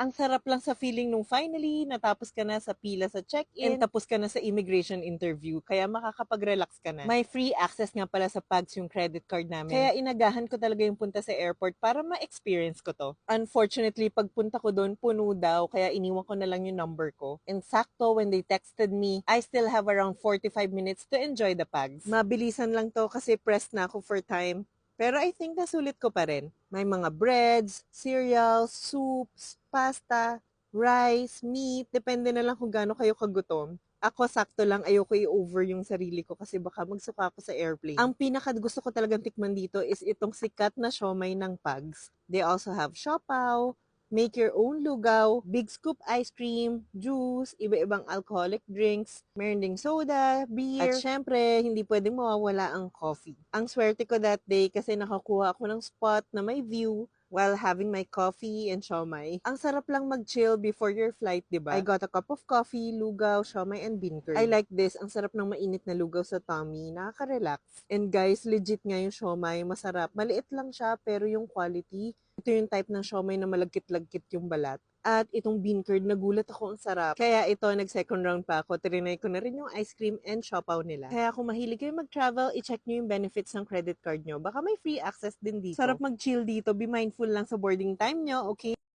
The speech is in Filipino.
Ang sarap lang sa feeling nung finally, natapos ka na sa pila sa check-in, and tapos ka na sa immigration interview, kaya makakapag-relax ka na. May free access nga pala sa Pags yung credit card namin. Kaya inagahan ko talaga yung punta sa airport para ma-experience ko to. Unfortunately, pagpunta ko doon, puno daw, kaya iniwan ko na lang yung number ko. And sakto, when they texted me, I still have around 45 minutes to enjoy the Pags. Mabilisan lang to kasi pressed na ako for time. Pero I think nasulit ko pa rin. May mga breads, cereals, soups, pasta, rice, meat, depende na lang kung gaano kayo kagutom. Ako sakto lang, ayoko i-over yung sarili ko kasi baka magsuka ako sa airplane. Ang pinaka gusto ko talagang tikman dito is itong sikat na siomay ng Pags. They also have siopaw, make your own lugaw, big scoop ice cream, juice, iba-ibang alcoholic drinks, meron ding soda, beer, at syempre, hindi pwedeng mawawala ang coffee. Ang swerte ko that day kasi nakakuha ako ng spot na may view while having my coffee and siomay. Ang sarap lang mag-chill before your flight, di ba? I got a cup of coffee, lugaw, siomay, and bean curd. I like this. Ang sarap ng mainit na lugaw sa tummy. Nakaka-relax. And guys, legit nga yung siomay. Masarap. Maliit lang siya, pero yung quality, ito yung type ng siomay na malagkit-lagkit yung balat. At itong bean curd, nagulat ako, ang sarap. Kaya ito, nag-second round pa ako. Trinay ko na rin yung ice cream and siopaw nila. Kaya kung mahilig kayo mag-travel, i-check nyo yung benefits ng credit card nyo. Baka may free access din dito. Sarap mag-chill dito. Be mindful lang sa boarding time nyo, okay?